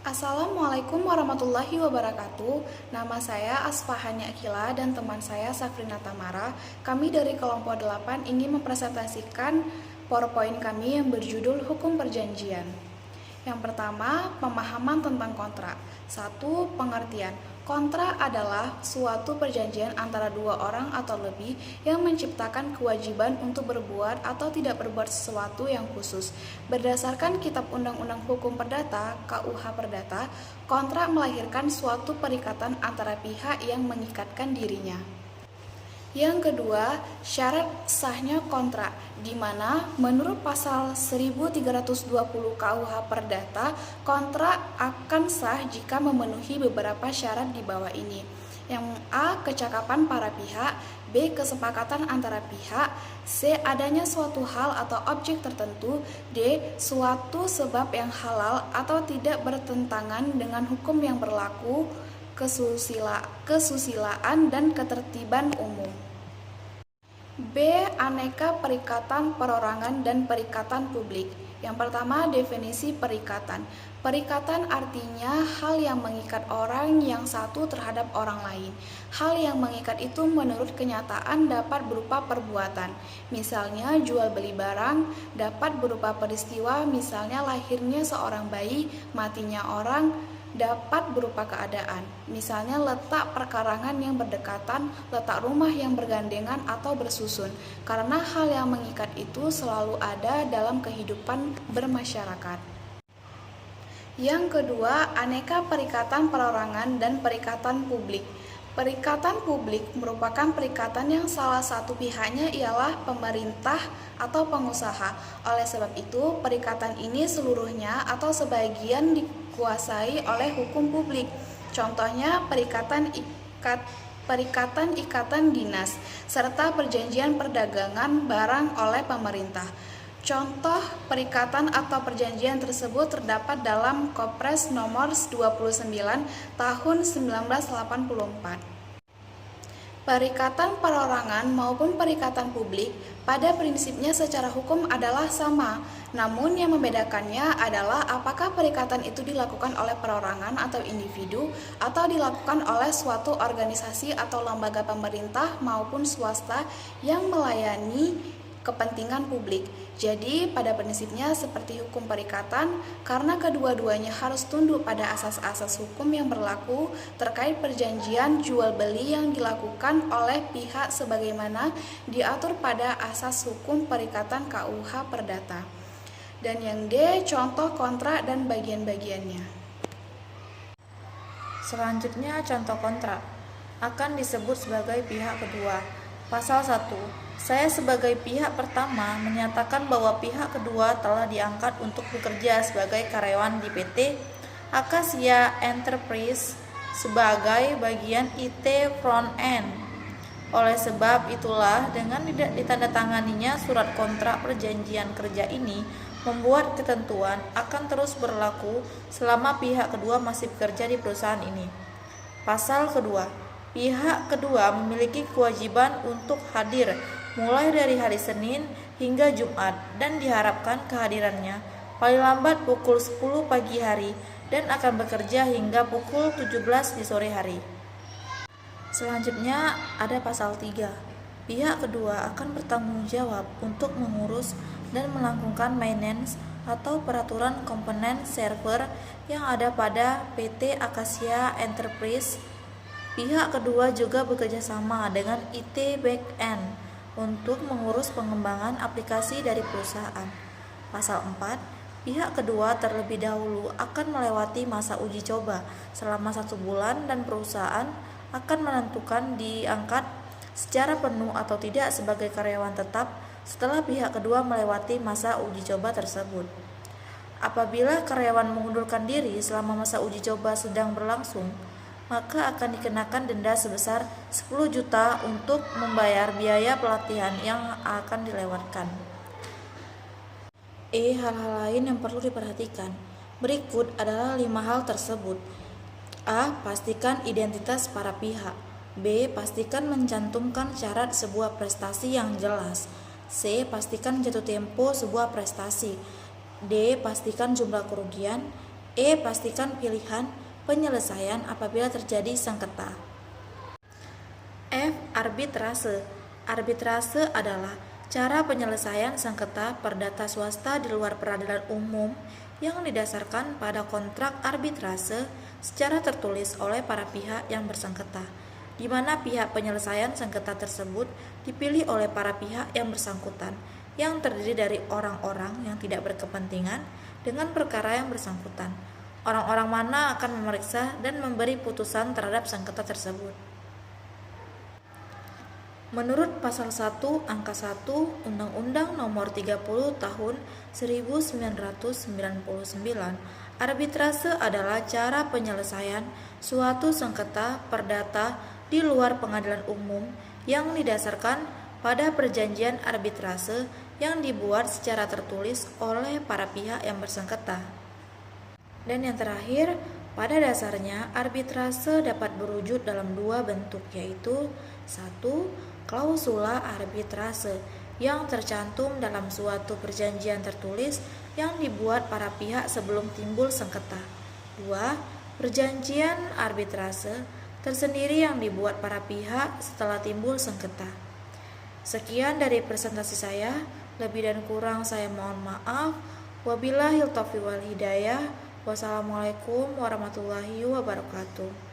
Assalamualaikum warahmatullahi wabarakatuh. Nama saya Asfahani Akila dan teman saya Safrina Tamara. Kami dari kelompok 8 ingin mempresentasikan PowerPoint kami yang berjudul Hukum Perjanjian. Yang pertama, pemahaman tentang kontrak. 1. Pengertian. Kontrak adalah suatu perjanjian antara dua orang atau lebih yang menciptakan kewajiban untuk berbuat atau tidak berbuat sesuatu yang khusus. Berdasarkan Kitab Undang-Undang Hukum Perdata (KUH Perdata), kontrak melahirkan suatu perikatan antara pihak yang mengikatkan dirinya. Yang kedua, syarat sahnya kontrak, di mana menurut pasal 1320 KUH Perdata, kontrak akan sah jika memenuhi beberapa syarat di bawah ini. Yang A. Kecakapan para pihak, B. Kesepakatan antara pihak, C. Adanya suatu hal atau objek tertentu, D. Suatu sebab yang halal atau tidak bertentangan dengan hukum yang berlaku, kesusilaan dan ketertiban umum. B. Aneka perikatan perorangan dan perikatan publik. Yang pertama, definisi perikatan. Perikatan artinya hal yang mengikat orang yang satu terhadap orang lain. Hal yang mengikat itu menurut kenyataan dapat berupa perbuatan. Misalnya jual beli barang, dapat berupa peristiwa, misalnya lahirnya seorang bayi, matinya orang, dapat berupa keadaan, misalnya letak perkarangan yang berdekatan, letak rumah yang bergandengan atau bersusun, karena hal yang mengikat itu selalu ada dalam kehidupan bermasyarakat. Yang kedua, aneka perikatan perorangan dan perikatan publik. Perikatan publik merupakan perikatan yang salah satu pihaknya ialah pemerintah atau pengusaha. Oleh sebab itu, perikatan ini seluruhnya atau sebagian dikuasai oleh hukum publik. Contohnya perikatan ikatan dinas serta perjanjian perdagangan barang oleh pemerintah. Contoh perikatan atau perjanjian tersebut terdapat dalam Kepres nomor 29 tahun 1984. Perikatan perorangan maupun perikatan publik pada prinsipnya secara hukum adalah sama, namun yang membedakannya adalah apakah perikatan itu dilakukan oleh perorangan atau individu atau dilakukan oleh suatu organisasi atau lembaga pemerintah maupun swasta yang melayani kepentingan publik. Jadi pada prinsipnya seperti hukum perikatan, karena kedua-duanya harus tunduk pada asas-asas hukum yang berlaku terkait perjanjian jual beli yang dilakukan oleh pihak sebagaimana diatur pada asas hukum perikatan KUH Perdata. Dan yang D, contoh kontrak dan bagian-bagiannya. Selanjutnya, contoh kontrak akan disebut sebagai pihak kedua. Pasal 1. Saya sebagai pihak pertama menyatakan bahwa pihak kedua telah diangkat untuk bekerja sebagai karyawan di PT Akasia Enterprise sebagai bagian IT front end. Oleh sebab itulah dengan ditandatanganinya surat kontrak perjanjian kerja ini membuat ketentuan akan terus berlaku selama pihak kedua masih bekerja di perusahaan ini. Pasal kedua, pihak kedua memiliki kewajiban untuk hadir mulai dari hari Senin hingga Jumat dan diharapkan kehadirannya paling lambat pukul 10 pagi hari dan akan bekerja hingga pukul 17 di sore hari. Selanjutnya ada pasal 3. Pihak kedua akan bertanggung jawab untuk mengurus dan melakukan maintenance atau peraturan komponen server yang ada pada PT Akasia Enterprise. Pihak kedua juga bekerja sama dengan IT Backend untuk mengurus pengembangan aplikasi dari perusahaan. Pasal 4. Pihak kedua terlebih dahulu akan melewati masa uji coba selama 1 bulan dan perusahaan akan menentukan diangkat secara penuh atau tidak sebagai karyawan tetap setelah pihak kedua melewati masa uji coba tersebut. Apabila karyawan mengundurkan diri selama masa uji coba sedang berlangsung, maka akan dikenakan denda sebesar 10 juta untuk membayar biaya pelatihan yang akan dilewatkan. Hal-hal lain yang perlu diperhatikan. Berikut adalah 5 hal tersebut. A. Pastikan identitas para pihak. B. Pastikan mencantumkan syarat sebuah prestasi yang jelas. C. Pastikan jatuh tempo sebuah prestasi. D. Pastikan jumlah kerugian. E. Pastikan pilihan penyelesaian apabila terjadi sengketa. F. Arbitrase. Arbitrase adalah cara penyelesaian sengketa perdata swasta di luar peradilan umum yang didasarkan pada kontrak arbitrase secara tertulis oleh para pihak yang bersengketa, di mana pihak penyelesaian sengketa tersebut dipilih oleh para pihak yang bersangkutan, yang terdiri dari orang-orang yang tidak berkepentingan dengan perkara yang bersangkutan. Orang-orang mana akan memeriksa dan memberi putusan terhadap sengketa tersebut. Menurut Pasal 1 Angka 1 Undang-Undang Nomor 30 Tahun 1999, arbitrase adalah cara penyelesaian suatu sengketa perdata di luar pengadilan umum yang didasarkan pada perjanjian arbitrase yang dibuat secara tertulis oleh para pihak yang bersengketa. Dan yang terakhir, pada dasarnya arbitrase dapat berwujud dalam dua bentuk, yaitu 1. Klausula arbitrase yang tercantum dalam suatu perjanjian tertulis yang dibuat para pihak sebelum timbul sengketa. 2. Perjanjian arbitrase tersendiri yang dibuat para pihak setelah timbul sengketa. Sekian dari presentasi saya, lebih dan kurang saya mohon maaf. Wabillahil taufiq wal hidayah. Wassalamualaikum warahmatullahi wabarakatuh.